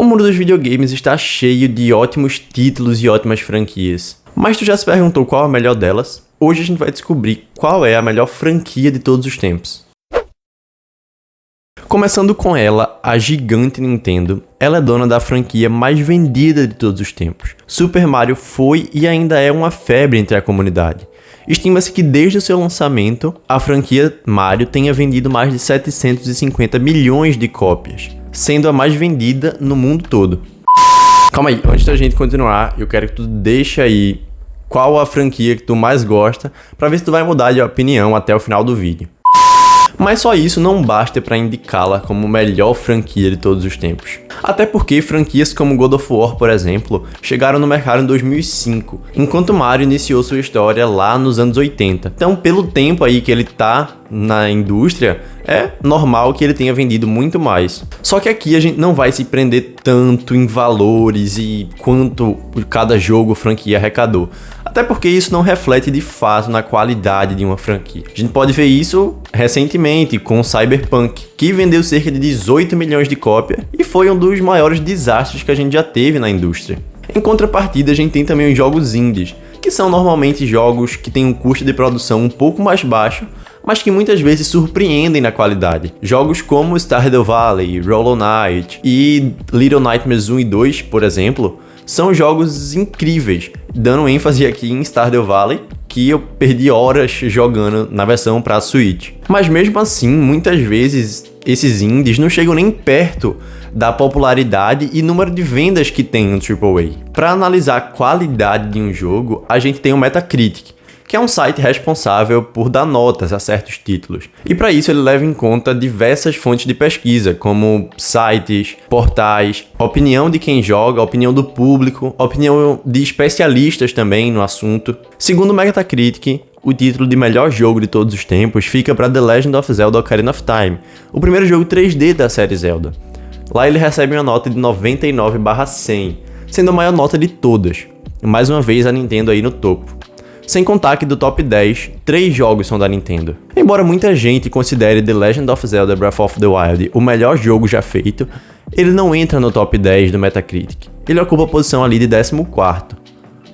O mundo dos videogames está cheio de ótimos títulos e ótimas franquias. Mas tu já se perguntou qual é a melhor delas? Hoje a gente vai descobrir qual é a melhor franquia de todos os tempos. Começando com ela, a gigante Nintendo. Ela é dona da franquia mais vendida de todos os tempos. Super Mario foi e ainda é uma febre entre a comunidade. Estima-se que desde o seu lançamento, a franquia Mario tenha vendido mais de 750 milhões de cópias, sendo a mais vendida no mundo todo. Calma aí, antes da gente continuar, eu quero que tu deixe aí qual a franquia que tu mais gosta, pra ver se tu vai mudar de opinião até o final do vídeo. Mas só isso não basta para indicá-la como a melhor franquia de todos os tempos. Até porque franquias como God of War, por exemplo, chegaram no mercado em 2005, enquanto Mario iniciou sua história lá nos anos 80. Então, pelo tempo aí que ele tá na indústria, é normal que ele tenha vendido muito mais. Só que aqui a gente não vai se prender tanto em valores e quanto cada jogo ou franquia arrecadou. Até porque isso não reflete de fato na qualidade de uma franquia. A gente pode ver isso recentemente com Cyberpunk, que vendeu cerca de 18 milhões de cópias e foi um dos maiores desastres que a gente já teve na indústria. Em contrapartida, a gente tem também os jogos indies, que são normalmente jogos que têm um custo de produção um pouco mais baixo, mas que muitas vezes surpreendem na qualidade. Jogos como Stardew Valley, Hollow Knight e Little Nightmares 1 e 2, por exemplo, são jogos incríveis, dando ênfase aqui em Stardew Valley, que eu perdi horas jogando na versão para Switch. Mas mesmo assim, muitas vezes esses indies não chegam nem perto da popularidade e número de vendas que tem no AAA. Para analisar a qualidade de um jogo, a gente tem o Metacritic, que é um site responsável por dar notas a certos títulos. E para isso ele leva em conta diversas fontes de pesquisa, como sites, portais, opinião de quem joga, opinião do público, opinião de especialistas também no assunto. Segundo o Metacritic, o título de melhor jogo de todos os tempos fica para The Legend of Zelda Ocarina of Time, o primeiro jogo 3D da série Zelda. Lá ele recebe uma nota de 99/100, sendo a maior nota de todas. Mais uma vez a Nintendo aí no topo. Sem contar que do top 10, 3 jogos são da Nintendo. Embora muita gente considere The Legend of Zelda Breath of the Wild o melhor jogo já feito, ele não entra no top 10 do Metacritic. Ele ocupa a posição ali de 14º,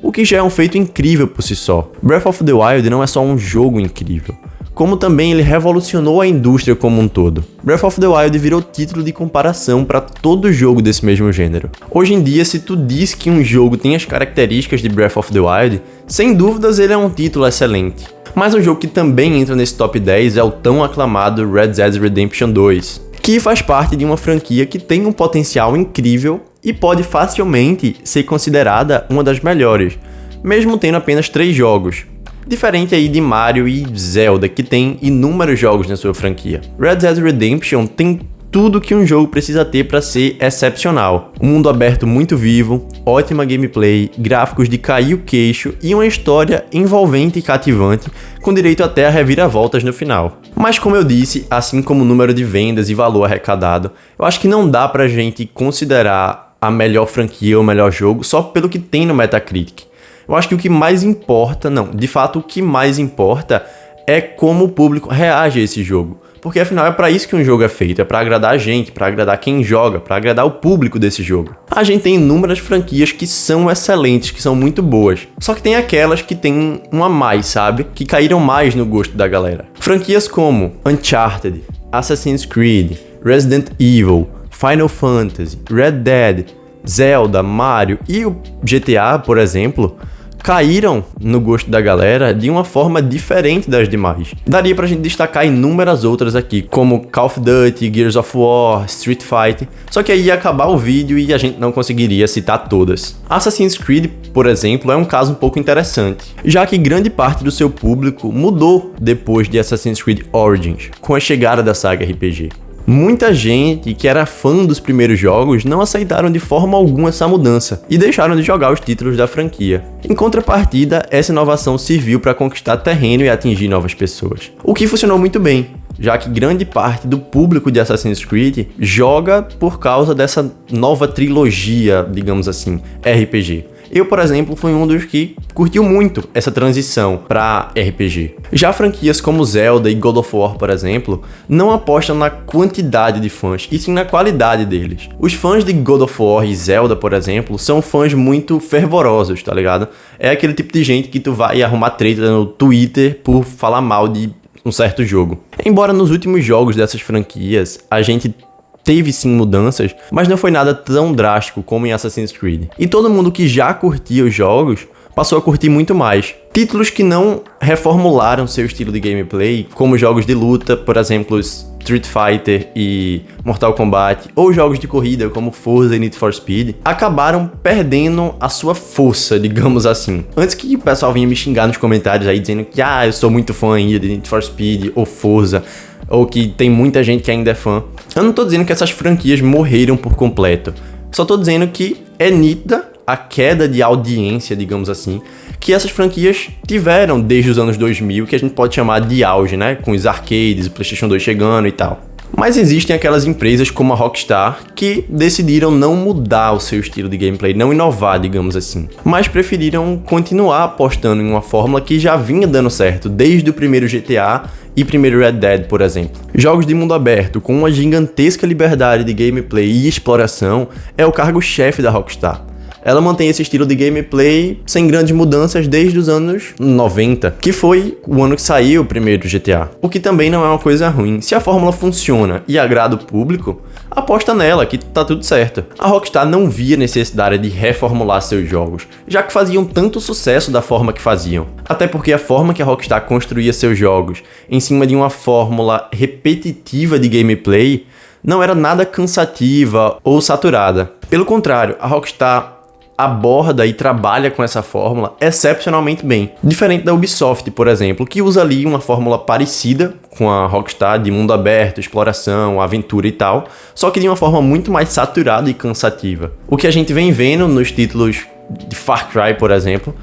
o que já é um feito incrível por si só. Breath of the Wild não é só um jogo incrível, como também ele revolucionou a indústria como um todo. Breath of the Wild virou título de comparação para todo jogo desse mesmo gênero. Hoje em dia, se tu diz que um jogo tem as características de Breath of the Wild, sem dúvidas ele é um título excelente. Mas um jogo que também entra nesse top 10 é o tão aclamado Red Dead Redemption 2, que faz parte de uma franquia que tem um potencial incrível e pode facilmente ser considerada uma das melhores, mesmo tendo apenas 3 jogos. Diferente aí de Mario e Zelda, que tem inúmeros jogos na sua franquia. Red Dead Redemption tem tudo que um jogo precisa ter para ser excepcional. Um mundo aberto muito vivo, ótima gameplay, gráficos de cair o queixo e uma história envolvente e cativante, com direito até a reviravoltas no final. Mas como eu disse, assim como o número de vendas e valor arrecadado, eu acho que não dá pra gente considerar a melhor franquia ou o melhor jogo só pelo que tem no Metacritic. Eu acho que o que mais importa, de fato o que mais importa é como o público reage a esse jogo. Porque afinal é para isso que um jogo é feito, é para agradar a gente, para agradar quem joga, para agradar o público desse jogo. A gente tem inúmeras franquias que são excelentes, que são muito boas. Só que tem aquelas que tem um a mais, sabe? Que caíram mais no gosto da galera. Franquias como Uncharted, Assassin's Creed, Resident Evil, Final Fantasy, Red Dead, Zelda, Mario e o GTA, por exemplo, caíram no gosto da galera de uma forma diferente das demais. Daria pra gente destacar inúmeras outras aqui, como Call of Duty, Gears of War, Street Fighter, só que aí ia acabar o vídeo e a gente não conseguiria citar todas. Assassin's Creed, por exemplo, é um caso um pouco interessante, já que grande parte do seu público mudou depois de Assassin's Creed Origins, com a chegada da saga RPG. Muita gente que era fã dos primeiros jogos não aceitaram de forma alguma essa mudança e deixaram de jogar os títulos da franquia. Em contrapartida, essa inovação serviu para conquistar terreno e atingir novas pessoas, o que funcionou muito bem, já que grande parte do público de Assassin's Creed joga por causa dessa nova trilogia, digamos assim, RPG. Eu, por exemplo, fui um dos que curtiu muito essa transição para RPG. Já franquias como Zelda e God of War, por exemplo, não apostam na quantidade de fãs, e sim na qualidade deles. Os fãs de God of War e Zelda, por exemplo, são fãs muito fervorosos, tá ligado? É aquele tipo de gente que tu vai arrumar treta no Twitter por falar mal de um certo jogo. Embora nos últimos jogos dessas franquias a gente teve sim mudanças, mas não foi nada tão drástico como em Assassin's Creed. E todo mundo que já curtia os jogos passou a curtir muito mais. Títulos que não reformularam seu estilo de gameplay, como jogos de luta, por exemplo, Street Fighter e Mortal Kombat, ou jogos de corrida como Forza e Need for Speed, acabaram perdendo a sua força, digamos assim. Antes que o pessoal vinha me xingar nos comentários aí, dizendo que eu sou muito fã ainda de Need for Speed ou Forza, ou que tem muita gente que ainda é fã. Eu não tô dizendo que essas franquias morreram por completo. Só tô dizendo que é nítida a queda de audiência, digamos assim, que essas franquias tiveram desde os anos 2000, que a gente pode chamar de auge, né? Com os arcades, o PlayStation 2 chegando e tal. Mas existem aquelas empresas como a Rockstar que decidiram não mudar o seu estilo de gameplay, não inovar, digamos assim, mas preferiram continuar apostando em uma fórmula que já vinha dando certo desde o primeiro GTA e primeiro Red Dead, por exemplo. Jogos de mundo aberto com uma gigantesca liberdade de gameplay e exploração é o cargo-chefe da Rockstar. Ela mantém esse estilo de gameplay sem grandes mudanças desde os anos 90, que foi o ano que saiu o primeiro GTA. O que também não é uma coisa ruim. Se a fórmula funciona e agrada o público, aposta nela, que tá tudo certo. A Rockstar não via necessidade de reformular seus jogos, já que faziam tanto sucesso da forma que faziam. Até porque a forma que a Rockstar construía seus jogos, em cima de uma fórmula repetitiva de gameplay, não era nada cansativa ou saturada. Pelo contrário, a Rockstar aborda e trabalha com essa fórmula excepcionalmente bem. Diferente da Ubisoft, por exemplo, que usa ali uma fórmula parecida com a Rockstar de mundo aberto, exploração, aventura e tal, só que de uma forma muito mais saturada e cansativa. O que a gente vem vendo nos títulos de Far Cry, por exemplo,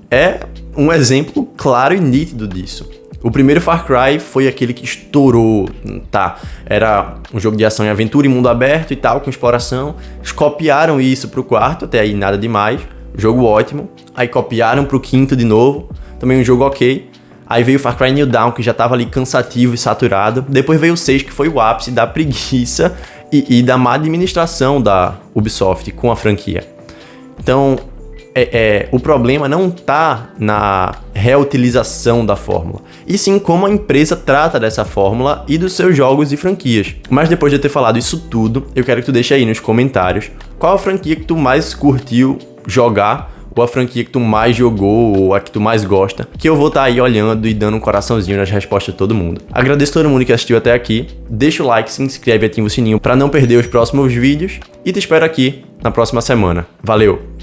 é um exemplo claro e nítido disso. O primeiro Far Cry foi aquele que estourou, tá? Era um jogo de ação e aventura em mundo aberto e tal, com exploração. Eles copiaram isso pro quarto, até aí nada demais. Jogo ótimo. Aí copiaram pro quinto de novo, também um jogo ok. Aí veio o Far Cry New Dawn, que já tava ali cansativo e saturado. Depois veio o 6, que foi o ápice da preguiça e da má administração da Ubisoft com a franquia. Então, o problema não tá na reutilização da fórmula, e sim como a empresa trata dessa fórmula e dos seus jogos e franquias. Mas depois de eu ter falado isso tudo, eu quero que tu deixe aí nos comentários qual a franquia que tu mais curtiu jogar, ou a franquia que tu mais jogou, ou a que tu mais gosta, que eu vou estar aí olhando e dando um coraçãozinho nas respostas de todo mundo. Agradeço todo mundo que assistiu até aqui, deixa o like, se inscreve e ativa o sininho para não perder os próximos vídeos, e te espero aqui na próxima semana. Valeu!